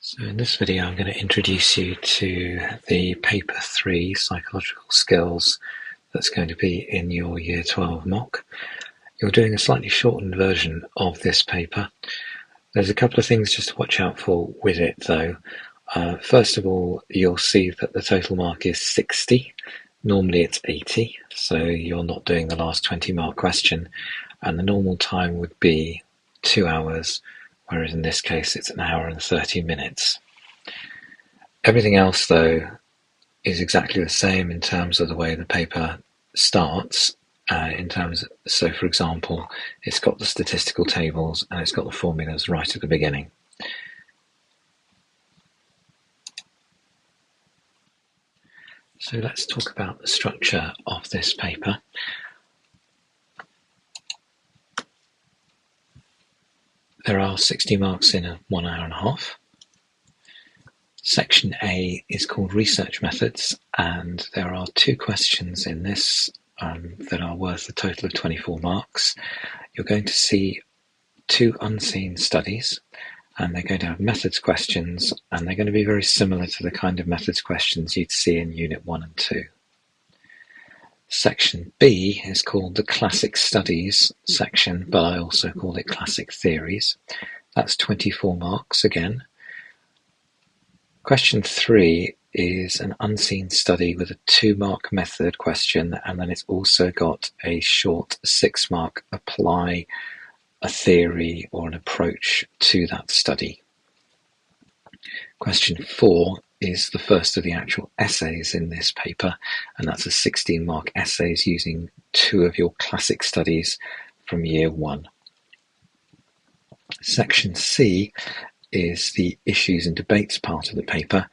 So in this video I'm going to introduce you to the paper 3 psychological skills that's going to be in your year 12 mock. You're doing a slightly shortened version of this paper. There's a couple of things just to watch out for with it though. First of all, you'll see that the total mark is 60. Normally it's 80, so you're not doing the last 20 mark question, and the normal time would be 2 hours, whereas in this case it's 1 hour and 30 minutes. Everything else though is exactly the same in terms of the way the paper starts. So for example, it's got the statistical tables and it's got the formulas right at the beginning. So let's talk about the structure of this paper. There are 60 marks in a 1 hour and a half. Section A is called Research Methods, and there are 2 questions in this that are worth a total of 24 marks. You're going to see 2 unseen studies, and they're going to have methods questions, and they're going to be very similar to the kind of methods questions you'd see in Unit 1 and 2. Section B is called the Classic Studies section, but I also call it Classic Theories. That's 24 marks again. Question 3 is an unseen study with a 2-mark method question, and then it's also got a short 6-mark apply a theory or an approach to that study. Question 4 is the first of the actual essays in this paper, and that's a 16-mark essays using 2 of your classic studies from year 1. Section C is the issues and debates part of the paper,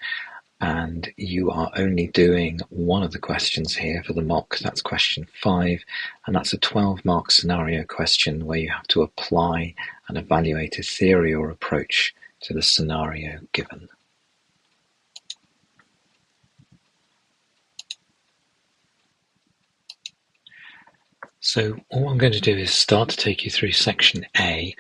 and you are only doing 1 of the questions here for the mock. That's question 5, and that's a 12-mark scenario question where you have to apply and evaluate a theory or approach to the scenario given. So all I'm going to do is start to take you through section A.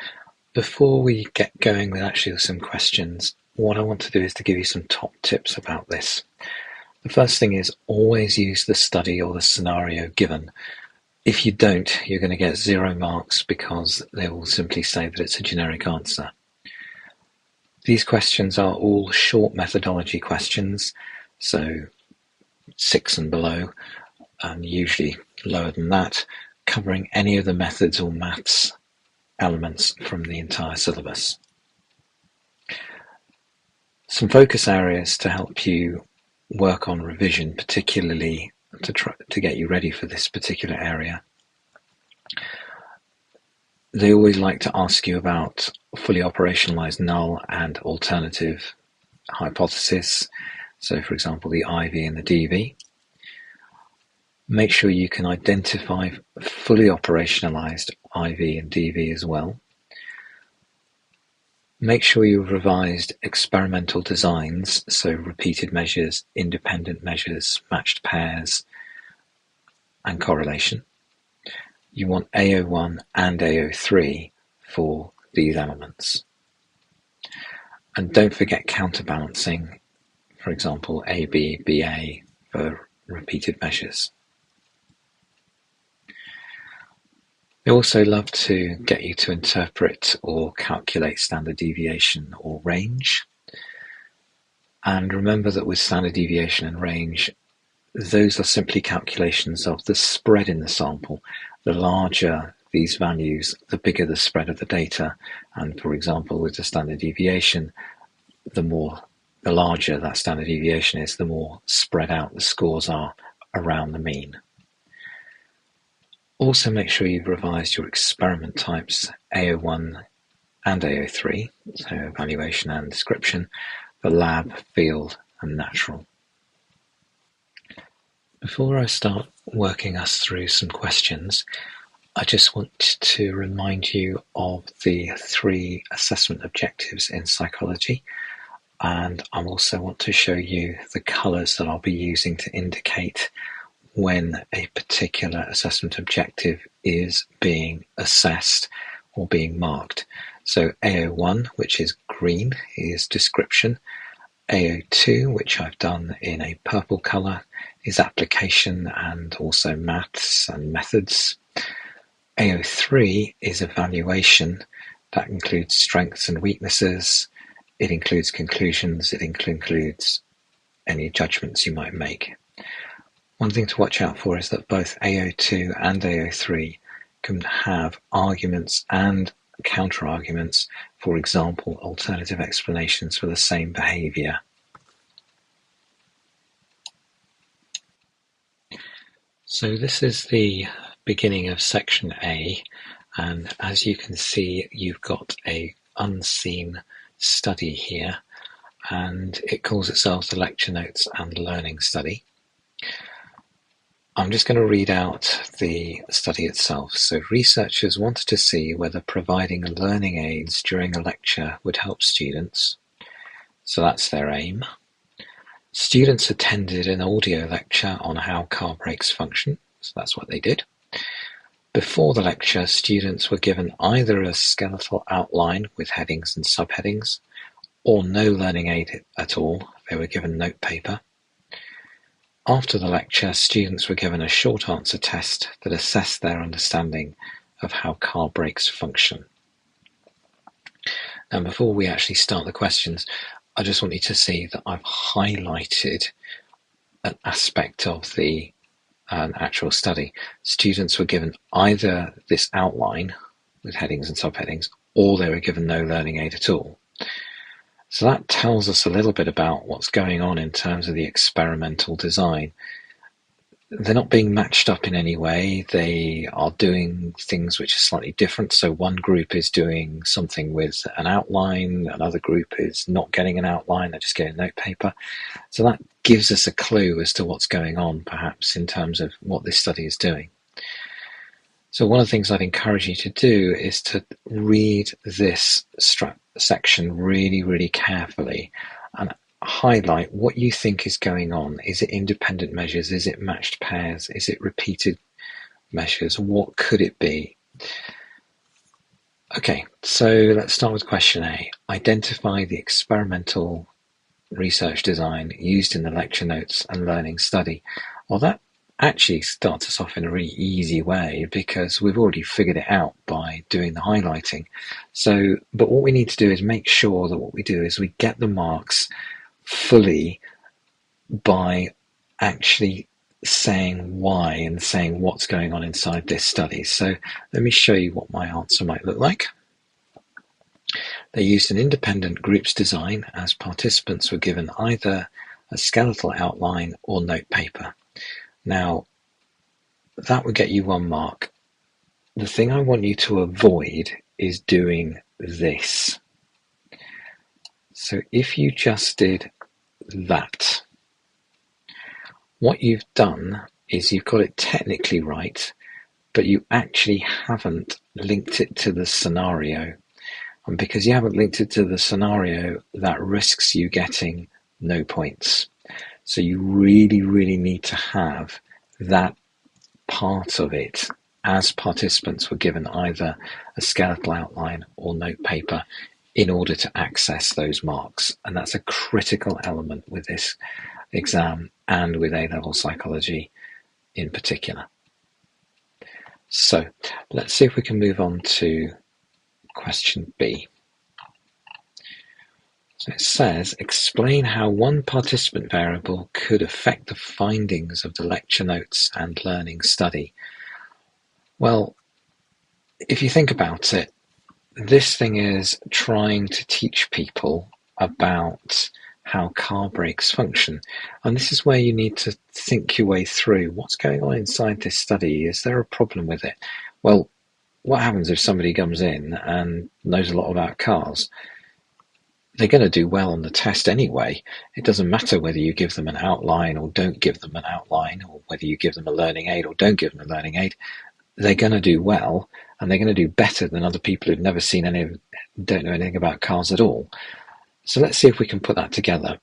Before we get going with actually some questions, what I want to do is to give you some top tips about this. The first thing is always use the study or the scenario given. If you don't, you're going to get 0 marks because they will simply say that it's a generic answer. These questions are all short methodology questions, so 6 and below, and usually lower than that, covering any of the methods or maths elements from the entire syllabus. Some focus areas to help you work on revision, particularly to get you ready for this particular area. They always like to ask you about fully operationalized null and alternative hypothesis. So for example, the IV and the DV. Make sure you can identify fully operationalized IV and DV as well. Make sure you've revised experimental designs, so repeated measures, independent measures, matched pairs, and correlation. You want AO1 and AO3 for these elements. And don't forget counterbalancing, for example, AB, BA for repeated measures. They also love to get you to interpret or calculate standard deviation or range. And remember that with standard deviation and range, those are simply calculations of the spread in the sample. The larger these values, the bigger the spread of the data. And for example, with the standard deviation, the larger that standard deviation is, the more spread out the scores are around the mean. Also make sure you've revised your experiment types, AO1 and AO3, so evaluation and description, for lab, field and natural. Before I start working us through some questions, I just want to remind you of the 3 assessment objectives in psychology, and I also want to show you the colours that I'll be using to indicate when a particular assessment objective is being assessed or being marked. So AO1, which is green, is description. AO2, which I've done in a purple colour, is application and also maths and methods. AO3 is evaluation. That includes strengths and weaknesses. It includes conclusions. It includes any judgments you might make. One thing to watch out for is that both AO2 and AO3 can have arguments and counter-arguments, for example, alternative explanations for the same behaviour. So this is the beginning of section A, and as you can see, you've got a unseen study here, and it calls itself the Lecture Notes and Learning Study. I'm just going to read out the study itself. So researchers wanted to see whether providing learning aids during a lecture would help students. So that's their aim. Students attended an audio lecture on how car brakes function. So that's what they did. Before the lecture, students were given either a skeletal outline with headings and subheadings, or no learning aid at all. They were given note paper. After the lecture, students were given a short answer test that assessed their understanding of how car brakes function. Now, before we actually start the questions, I just want you to see that I've highlighted an aspect of the actual study. Students were given either this outline with headings and subheadings, or they were given no learning aid at all. So that tells us a little bit about what's going on in terms of the experimental design. They're not being matched up in any way. They are doing things which are slightly different. So one group is doing something with an outline, another group is not getting an outline, they're just getting note paper. So that gives us a clue as to what's going on, perhaps, in terms of what this study is doing. So one of the things I'd encourage you to do is to read this section really, really carefully and highlight what you think is going on. Is it independent measures? Is it matched pairs? Is it repeated measures? What could it be? Okay, so let's start with question A. Identify the experimental research design used in the lecture notes and learning study. Well, that actually starts us off in a really easy way because we've already figured it out by doing the highlighting. So, but what we need to do is make sure that what we do is we get the marks fully by actually saying why and saying what's going on inside this study. So let me show you what my answer might look like. They used an independent groups design as participants were given either a skeletal outline or note paper. Now, that would get you 1 mark. The thing I want you to avoid is doing this. So if you just did that, what you've done is you've got it technically right, but you actually haven't linked it to the scenario. And because you haven't linked it to the scenario, that risks you getting no points. So you really, really need to have that part of it as participants were given either a skeletal outline or note paper in order to access those marks. And that's a critical element with this exam and with A-level psychology in particular. So let's see if we can move on to question B. So it says, explain how one participant variable could affect the findings of the lecture notes and learning study. Well, if you think about it, this thing is trying to teach people about how car brakes function. And this is where you need to think your way through what's going on inside this study. Is there a problem with it? Well, what happens if somebody comes in and knows a lot about cars? They're going to do well on the test anyway. It doesn't matter whether you give them an outline or don't give them an outline, or whether you give them a learning aid or don't give them a learning aid. They're going to do well, and they're going to do better than other people who've never seen any, don't know anything about cars at all. So let's see if we can put that together.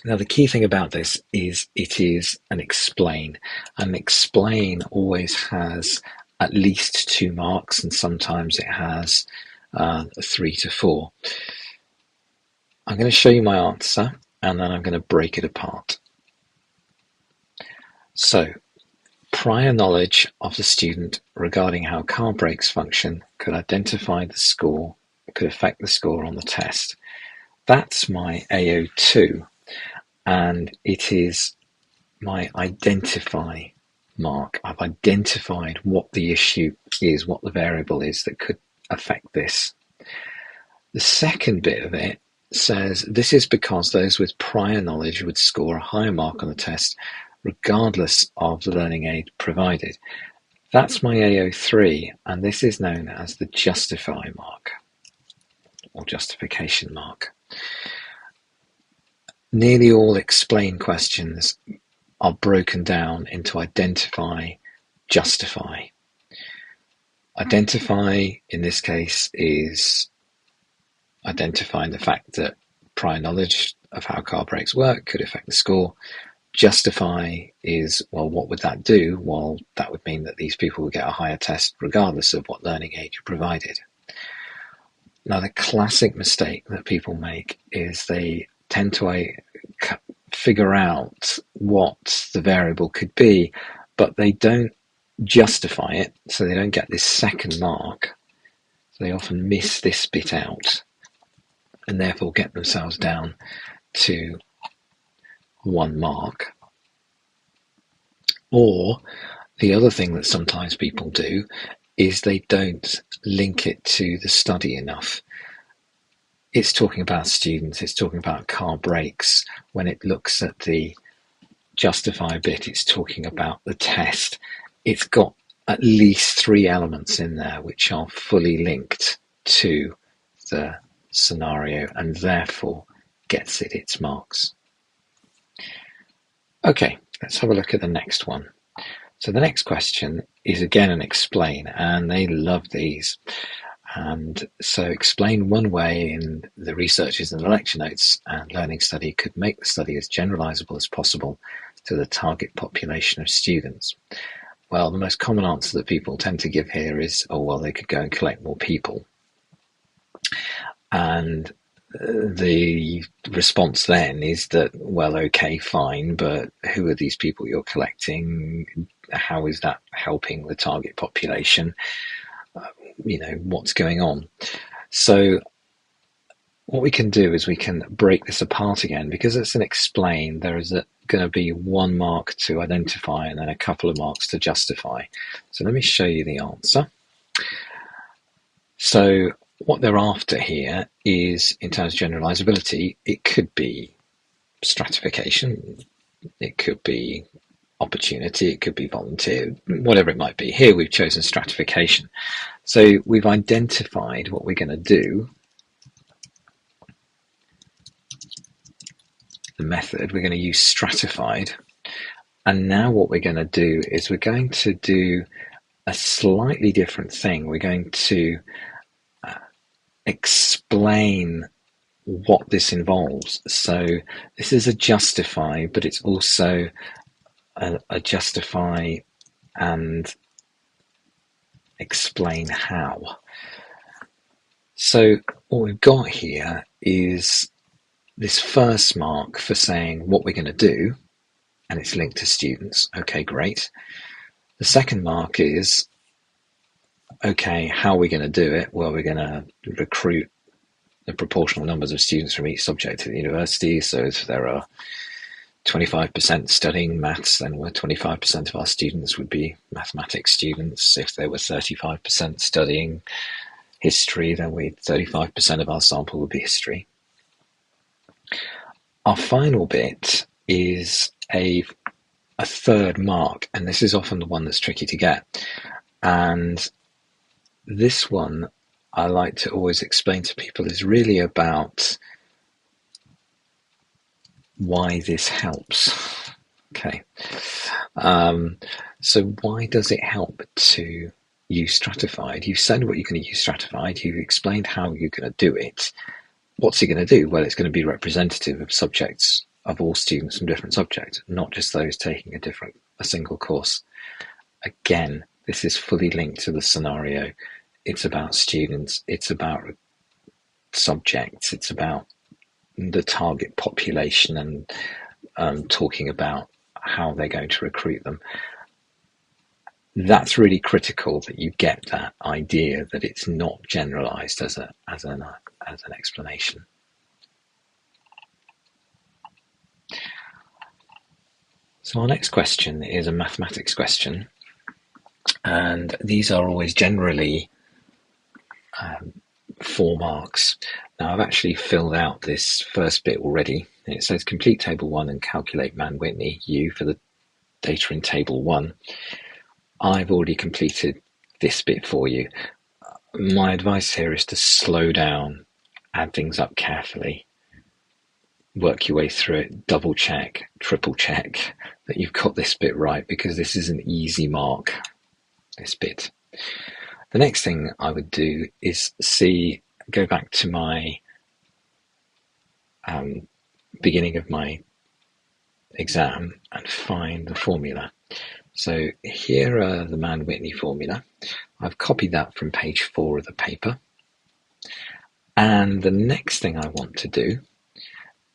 Now, the key thing about this is it is an explain. An explain always has at least 2 marks, and sometimes it has 3 to 4. I'm going to show you my answer, and then I'm going to break it apart. So, prior knowledge of the student regarding how car brakes function could identify the score, could affect the score on the test. That's my AO2, and it is my identify mark. I've identified what the issue is, what the variable is that could affect this. The second bit of it says this is because those with prior knowledge would score a higher mark on the test regardless of the learning aid provided. That's my AO3, and this is known as the justify mark or justification mark. Nearly all explain questions are broken down into identify, justify. Identify, in this case, is identifying the fact that prior knowledge of how car brakes work could affect the score. Justify is, well, what would that do? Well, that would mean that these people would get a higher test regardless of what learning aid you provided. Now, the classic mistake that people make is they tend to figure out what the variable could be, but they don't justify it, so they don't get this second mark. So they often miss this bit out and therefore get themselves down to 1 mark. Or the other thing that sometimes people do is they don't link it to the study enough. It's talking about students, it's talking about car brakes. When it looks at the justify bit, it's talking about the test. It's got at least 3 elements in there which are fully linked to the scenario and therefore gets it its marks. Okay, let's have a look at the next one. So the next question is again an explain, and they love these. And so explain one way in the researches and the lecture notes and learning study could make the study as generalizable as possible to the target population of students. Well, the most common answer that people tend to give here is, oh, well, they could go and collect more people. And the response then is that, well, okay, fine, but who are these people you're collecting? How is that helping the target population? What's going on? So what we can do is we can break this apart again. Because it's an explain, there is going to be 1 mark to identify and then a couple of marks to justify. So let me show you the answer. So what they're after here is, in terms of generalizability, it could be stratification, it could be opportunity, it could be volunteer, whatever it might be. Here we've chosen stratification. So we've identified what we're going to do. The method, we're going to use stratified. And now what we're going to do is we're going to do a slightly different thing. We're going to explain what this involves. So this is a justify, but it's also a justify and explain how. So what we've got here is this first mark for saying what we're going to do, and it's linked to students. Okay, great. The second mark is, okay, how are we going to do it? Well, we're going to recruit the proportional numbers of students from each subject at the university. So if there are 25% studying maths, then 25% of our students would be mathematics students. If there were 35% studying history, then 35% of our sample would be history. Our final bit is a third mark, and this is often the one that's tricky to get. And this one I like to always explain to people is really about why this helps. Okay. So why does it help to use stratified? You've said what you're going to use stratified. You've explained how you're going to do it. What's it going to do? Well, it's going to be representative of subjects, of all students from different subjects, not just those taking a single course. Again, this is fully linked to the scenario. it's about students, it's about subjects, it's about the target population, and talking about how they're going to recruit them. That's really critical, that you get that idea that it's not generalized as an explanation. So our next question is a mathematics question, and these are always generally 4 marks. Now I've actually filled out this first bit already. It says complete table 1 and calculate Mann-Whitney U for the data in table 1. I've already completed this bit for you. My advice here is to slow down, add things up carefully, work your way through it, double check, triple check that you've got this bit right, because this is an easy mark, this bit. The next thing I would do is go back to my beginning of my exam and find the formula. So here are the Mann-Whitney formula. I've copied that from page 4 of the paper. And the next thing I want to do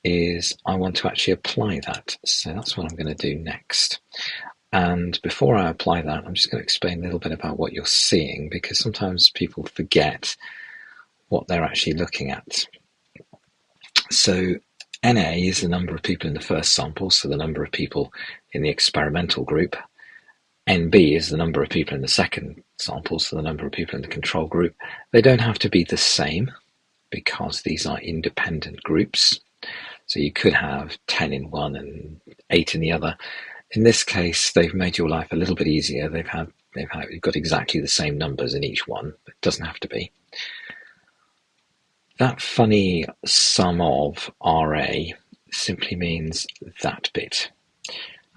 is I want to actually apply that. So that's what I'm going to do next. And before I apply that, I'm just going to explain a little bit about what you're seeing, because sometimes people forget what they're actually looking at. So NA is the number of people in the first sample, so the number of people in the experimental group. NB is the number of people in the second sample, so the number of people in the control group. They don't have to be the same, because these are independent groups. So you could have 10 in one and 8 in the other. In this case, they've made your life a little bit easier. You've got exactly the same numbers in each one, but it doesn't have to be. That funny sum of RA simply means that bit.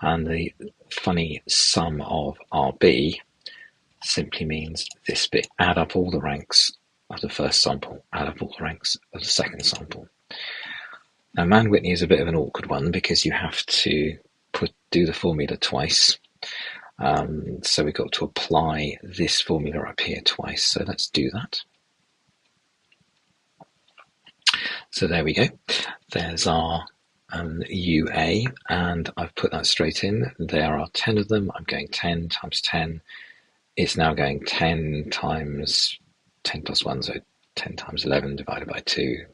And the funny sum of RB simply means this bit. Add up all the ranks of the first sample, add up all the ranks of the second sample. Now, Mann-Whitney is a bit of an awkward one, because you have to do the formula twice. So we've got to apply this formula up here twice. So let's do that. So there we go. There's our UA, and I've put that straight in. There are 10 of them. I'm going 10 times 10. It's now going 10 times 10 plus 1, so 10 times 11 divided by 2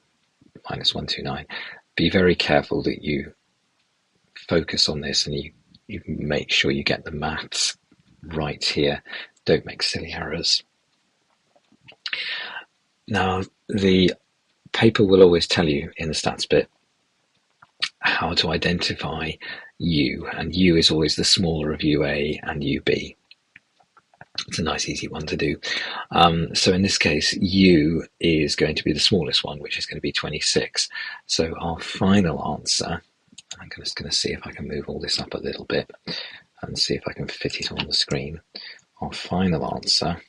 minus 129. Be very careful that you focus on this and you make sure you get the maths right here. Don't make silly errors. Now, the paper will always tell you in the stats bit how to identify U, and U is always the smaller of UA and UB. It's a nice easy one to do. So in this case, U is going to be the smallest one, which is going to be 26. So our final answer, I'm just going to see if I can move all this up a little bit and see if I can fit it on the screen. Our final answer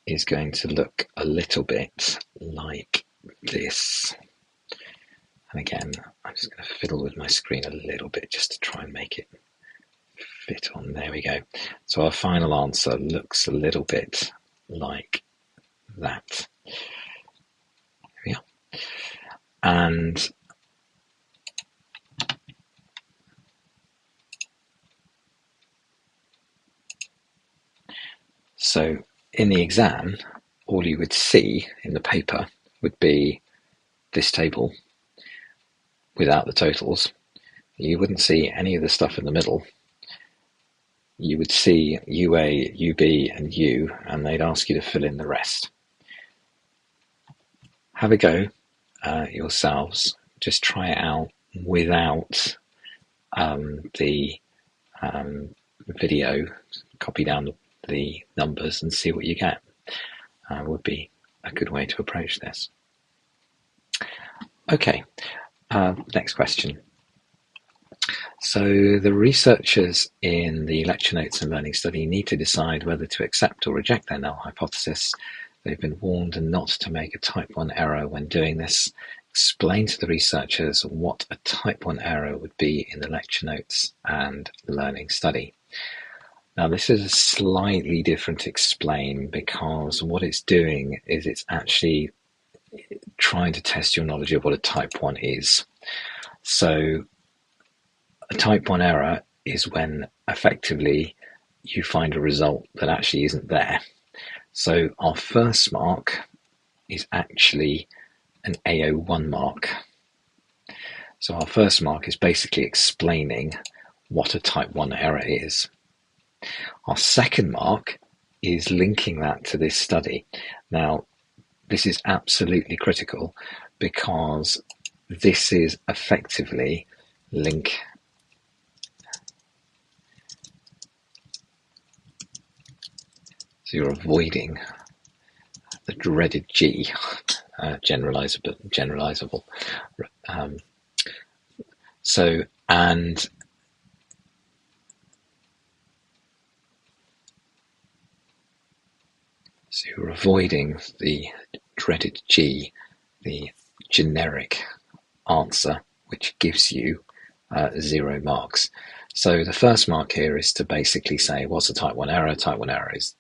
is going to look a little bit like this. And again, I'm just going to fiddle with my screen a little bit just to try and make it fit on. There we go. So our final answer looks a little bit like that. There we are. And so in the exam, all you would see in the paper would be this table without the totals. You wouldn't see any of the stuff in the middle. You would see UA, UB, and U, and they'd ask you to fill in the rest. Have a go yourselves. Just try it out without the video. Copy down the numbers and see what you get. Would be a good way to approach this. Okay, next question. So the researchers in the lecture notes and learning study need to decide whether to accept or reject their null hypothesis. They've been warned not to make a type 1 error when doing this. Explain to the researchers what a type 1 error would be in the lecture notes and learning study. Now this is a slightly different explain, because what it's doing is it's actually trying to test your knowledge of what a type 1 is. So a type 1 error is when effectively you find a result that actually isn't there. So our first mark is actually an A01 mark. So our first mark is basically explaining what a type 1 error is. Our second mark is linking that to this study. Now, this is absolutely critical, because this is effectively link so you're avoiding the dreaded G, generalizable. So you're avoiding the dreaded G, the generic answer, which gives you 0 marks. So the first mark here is to basically say, what's a type 1 error? Type 1 error is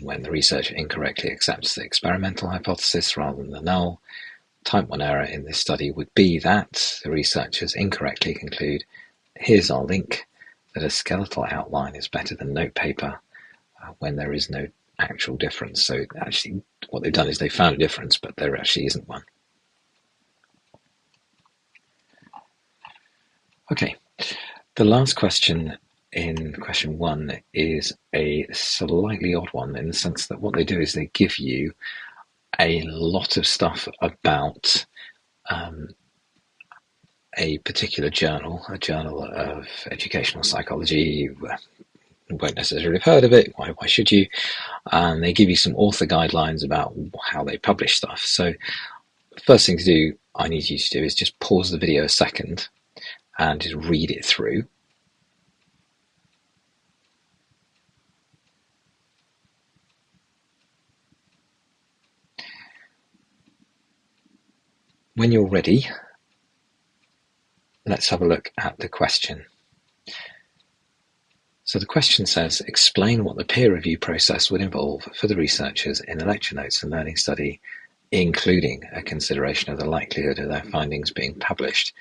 when the researcher incorrectly accepts the experimental hypothesis rather than the null. Type 1 error in this study would be that the researchers incorrectly conclude, here's our link, that a skeletal outline is better than note paper, when there is no actual difference. So actually what they've done is they found a difference, but there actually isn't one. Okay, the last question in question 1 is a slightly odd one, in the sense that what they do is they give you a lot of stuff about a particular journal, a journal of educational psychology. You won't necessarily have heard of it, why should you? And they give you some author guidelines about how they publish stuff. So the first thing to do, I need you to do, is just pause the video a second and just read it through. When you're ready, let's have a look at the question. So the question says, explain what the peer review process would involve for the researchers in the lecture notes and learning study, including a consideration of the likelihood of their findings being published.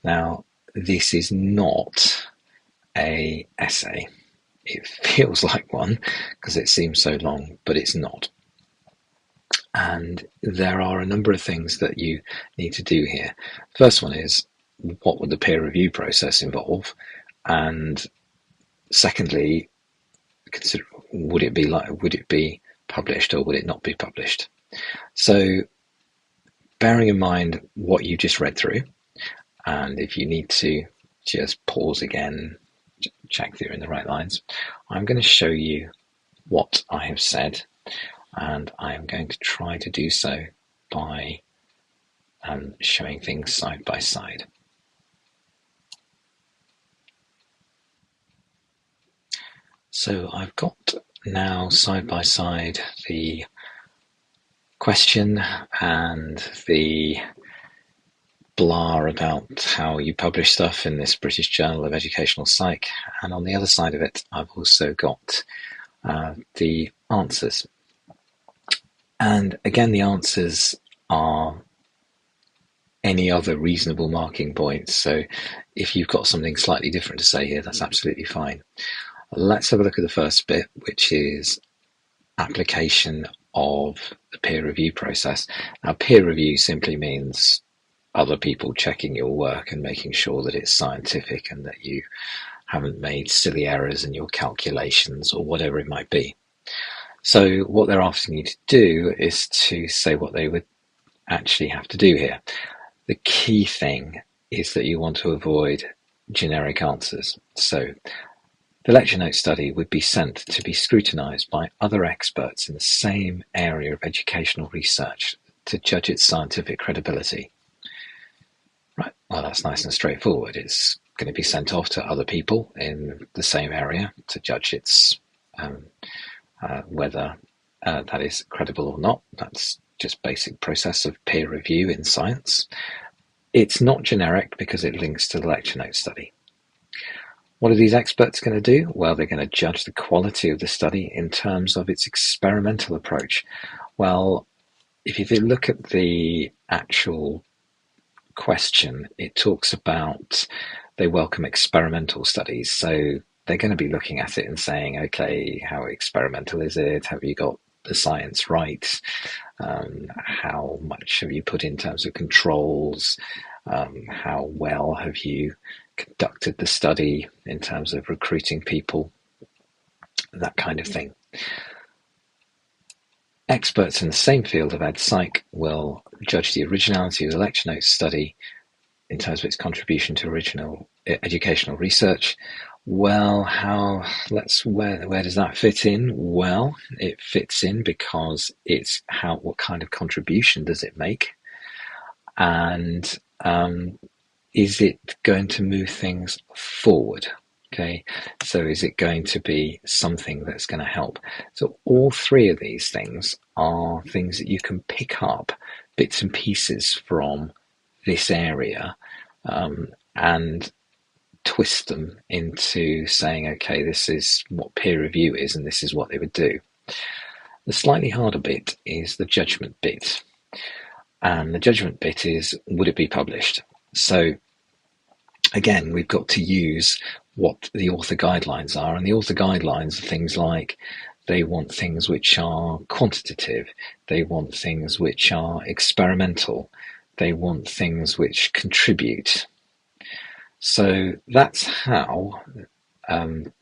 Now, this is not an essay. It feels like one because it seems so long, but it's not. And there are a number of things that you need to do here. First one is, what would the peer review process involve? And secondly, consider, would it be published or would it not be published? So bearing in mind what you just read through, and if you need to just pause again, check that you're in the right lines, I'm going to show you what I have said, and I'm going to try to do so by showing things side by side. So I've got now side by side the question and the blah about how you publish stuff in this British Journal of Educational Psych, and on the other side of it I've also got the answers. And again, the answers are any other reasonable marking points, so if you've got something slightly different to say here, that's absolutely fine. Let's have a look at the first bit, which is application of the peer review process. Now, peer review simply means other people checking your work and making sure that it's scientific and that you haven't made silly errors in your calculations or whatever it might be. So what they're asking you to do is to say what they would actually have to do here. The key thing is that you want to avoid generic answers. So the lecture note study would be sent to be scrutinised by other experts in the same area of educational research to judge its scientific credibility. Right, well, that's nice and straightforward. It's going to be sent off to other people in the same area to judge its whether that is credible or not. That's just basic process of peer review in science. It's not generic because it links to the lecture note study. What are these experts going to do? Well, they're going to judge the quality of the study in terms of its experimental approach. Well, if you look at the actual question, it talks about they welcome experimental studies. So they're going to be looking at it and saying, okay, how experimental is it? Have you got the science right? How much have you put in terms of controls? How well have you conducted the study in terms of recruiting people? That kind of thing. Experts in the same field of ed psych will judge the originality of the lecture notes study in terms of its contribution to original educational research. Well, where does that fit in? Well, it fits in because it's what kind of contribution does it make, and is it going to move things forward? Okay, so is it going to be something that's going to help? So all three of these things are things that you can pick up bits and pieces from this area and twist them into saying, okay, this is what peer review is and this is what they would do. The slightly harder bit is the judgment bit. And the judgment bit is, would it be published? So again, we've got to use what the author guidelines are, and the author guidelines are things like they want things which are quantitative, they want things which are experimental, they want things which contribute. So that's how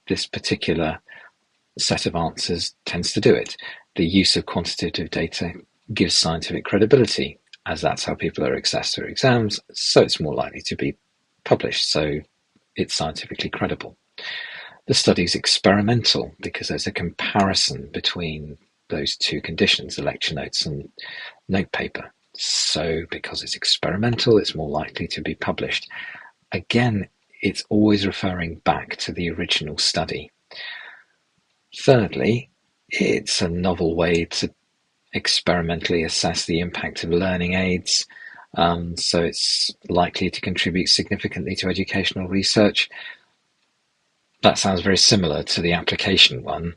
this particular set of answers tends to do it. The use of quantitative data gives scientific credibility, as that's how people are assessed for exams, so it's more likely to be published, so it's scientifically credible. The study's experimental because there's a comparison between those two conditions, the lecture notes and note paper. So because it's experimental, it's more likely to be published. Again, it's always referring back to the original study. Thirdly, it's a novel way to experimentally assess the impact of learning aids. So it's likely to contribute significantly to educational research. That sounds very similar to the application one,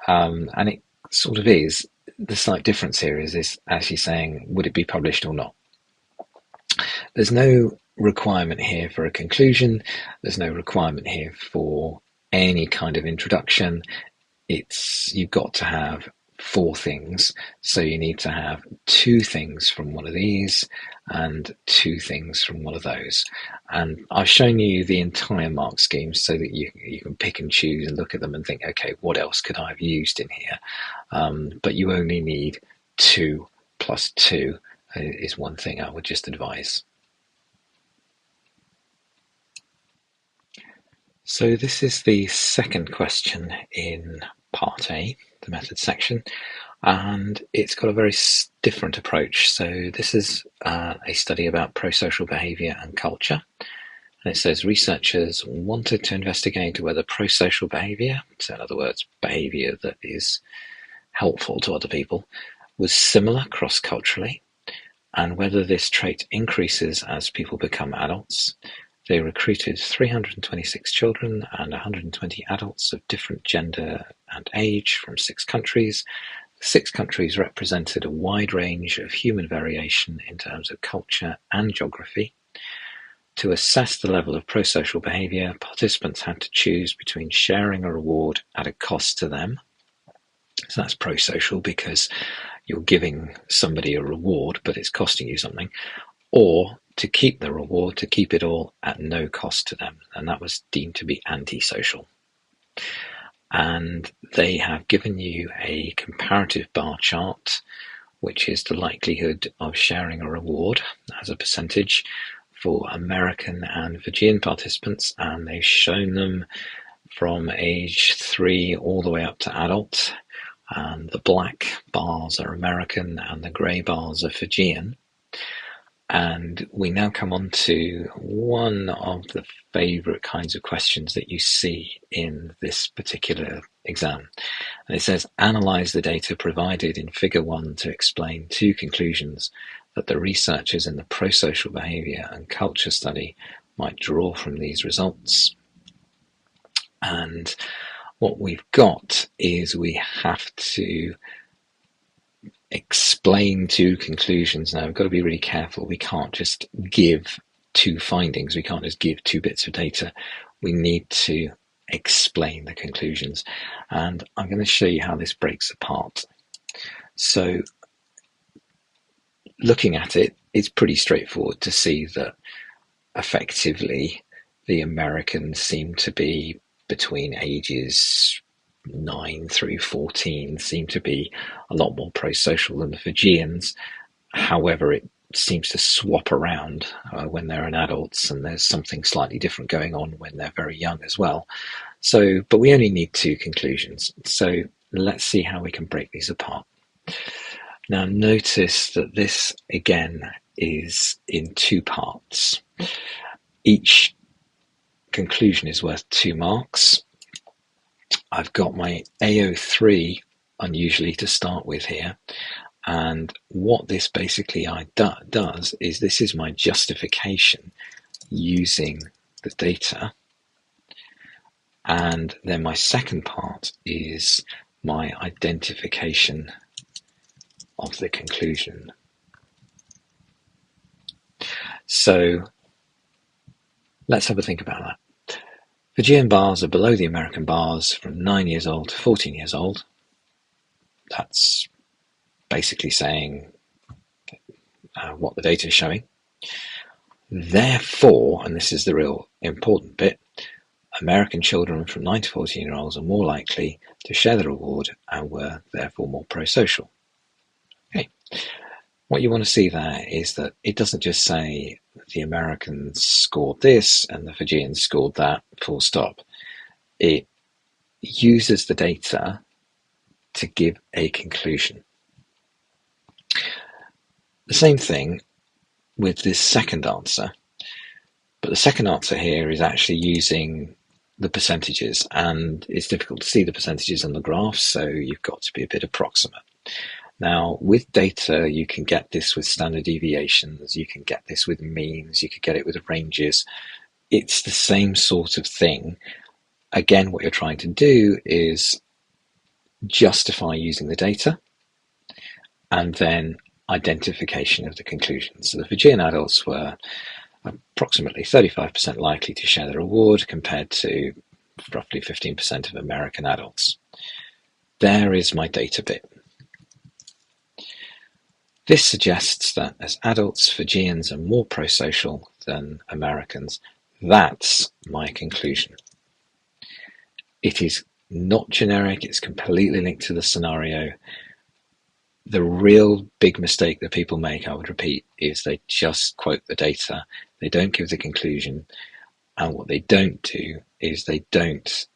and it sort of is. The slight difference here is actually saying, would it be published or not? There's no requirement here for a conclusion. There's no requirement here for any kind of introduction. You've got to have 4 things. So you need to have 2 things from one of these and 2 things from one of those. And I've shown you the entire mark scheme so that you can pick and choose and look at them and think, okay, what else could I have used in here? But you only need 2 plus 2 is one thing I would just advise. So this is the second question in part A, the method section, and it's got a very different approach. So this is a study about prosocial behaviour and culture, and it says researchers wanted to investigate whether prosocial behaviour, so in other words, behaviour that is helpful to other people, was similar cross-culturally, and whether this trait increases as people become adults. They recruited 326 children and 120 adults of different gender and age from 6 countries. 6 countries represented a wide range of human variation in terms of culture and geography. To assess the level of prosocial behaviour, participants had to choose between sharing a reward at a cost to them. So that's prosocial because you're giving somebody a reward, but it's costing you something, or to keep the reward, to keep it all at no cost to them, and that was deemed to be antisocial. And they have given you a comparative bar chart, which is the likelihood of sharing a reward as a percentage for American and Fijian participants, and they've shown them from age 3 all the way up to adult. And the black bars are American and the grey bars are Fijian. And we now come on to one of the favourite kinds of questions that you see in this particular exam. And it says, analyse the data provided in Figure 1 to explain 2 conclusions that the researchers in the prosocial behaviour and culture study might draw from these results. And what we've got is we have to explain two conclusions. Now, we've got to be really careful. We can't just give two findings. We can't just give two bits of data. We need to explain the conclusions. And I'm going to show you how this breaks apart. So looking at it, it's pretty straightforward to see that effectively the Americans seem to be between ages 9 through 14, seem to be a lot more pro-social than the Fijians. However, it seems to swap around when they're in adults, and there's something slightly different going on when they're very young as well. So, but we only need two conclusions. So let's see how we can break these apart. Now notice that this again is in two parts. Each conclusion is worth 2 marks. I've got my AO3 unusually to start with here, and what this basically does is this is my justification using the data, and then my second part is my identification of the conclusion. So let's have a think about that. Fijian bars are below the American bars from 9 years old to 14 years old. That's basically saying what the data is showing. Therefore, and this is the real important bit, American children from 9 to 14-year-olds are more likely to share the reward and were therefore more pro-social. Okay. What you want to see there is that it doesn't just say the Americans scored this and the Fijians scored that, full stop. It uses the data to give a conclusion. The same thing with this second answer, but the second answer here is actually using the percentages, and it's difficult to see the percentages on the graph, so you've got to be a bit approximate. Now, with data, you can get this with standard deviations, you can get this with means, you could get it with ranges. It's the same sort of thing. Again, what you're trying to do is justify using the data and then identification of the conclusions. So the Fijian adults were approximately 35% likely to share the reward compared to roughly 15% of American adults. There is my data bit. This suggests that as adults, Fijians are more pro-social than Americans. That's my conclusion. It is not generic, it's completely linked to the scenario. The real big mistake that people make, I would repeat, is they just quote the data, they don't give the conclusion, and what they don't do is they don't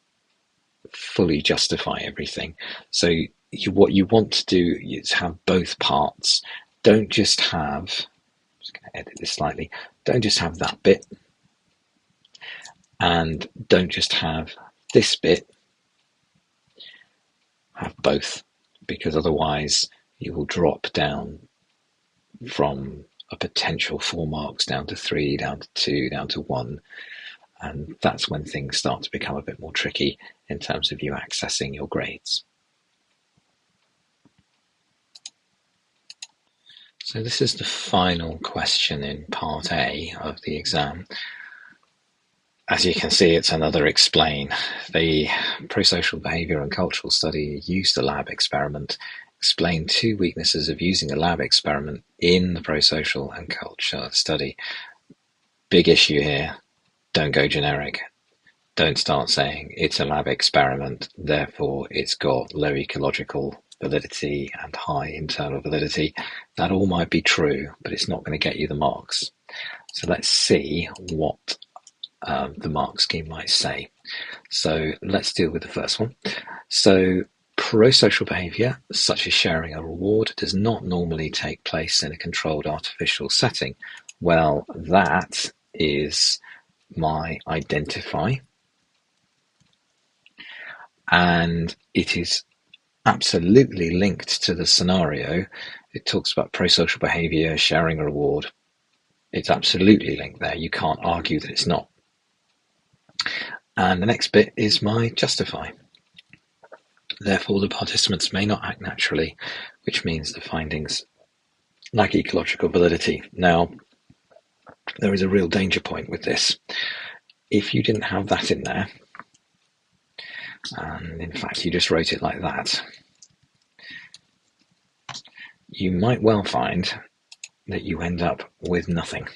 fully justify everything. So what you want to do is have both parts. Don't just have, I'm just going to edit this slightly, don't just have that bit, and don't just have this bit, have both, because otherwise you will drop down from a potential 4 marks down to 3, down to 2, down to 1, and that's when things start to become a bit more tricky in terms of you accessing your grades. So this is the final question in part A of the exam. As you can see, it's another explain. The pro-social behaviour and cultural study used a lab experiment. Explain 2 weaknesses of using a lab experiment in the pro-social and culture study. Big issue here. Don't go generic. Don't start saying it's a lab experiment, therefore it's got low ecological validity and high internal validity. That all might be true, but it's not going to get you the marks. So let's see what the mark scheme might say. So let's deal with the first one. So pro-social behaviour, such as sharing a reward, does not normally take place in a controlled artificial setting. Well, that is my identify, and it is absolutely linked to the scenario. It talks about pro-social behaviour, sharing a reward. It's absolutely linked there. You can't argue that it's not. And the next bit is my justify. Therefore, the participants may not act naturally, which means the findings lack ecological validity. Now, there is a real danger point with this. If you didn't have that in there, and in fact you just wrote it like that, you might well find that you end up with nothing.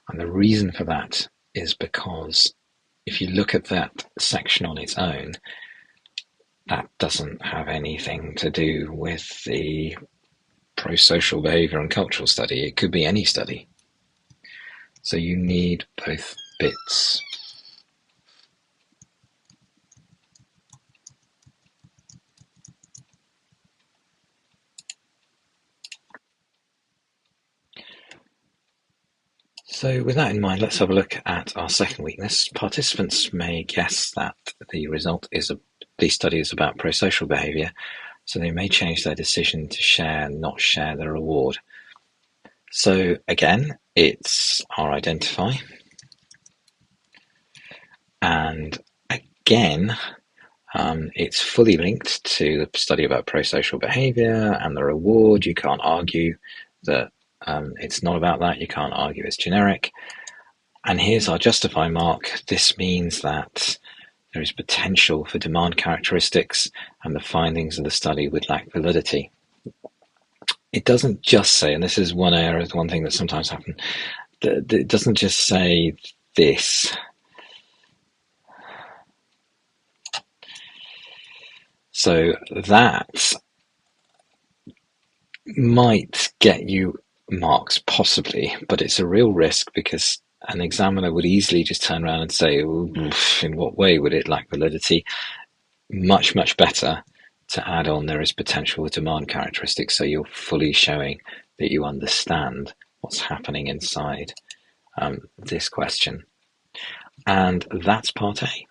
And the reason for that is because if you look at that section on its own, that doesn't have anything to do with the pro-social behaviour and cultural study. It could be any study. So you need both bits. So with that in mind, let's have a look at our second weakness. Participants may guess that the study is about pro-social behaviour, so they may change their decision to share and not share the reward. So again, it's our identify. And again, it's fully linked to the study about pro-social behaviour and the reward. You can't argue that it's not about that. You can't argue it's generic. And here's our justify mark. This means that there is potential for demand characteristics and the findings of the study would lack validity. It doesn't just say, and this is one thing that sometimes happens, it doesn't just say this. So that might get you marks, possibly, but it's a real risk because an examiner would easily just turn around and say, in what way would it lack validity? Much, much better to add on there is potential with demand characteristics, so you're fully showing that you understand what's happening inside this question. And that's part A.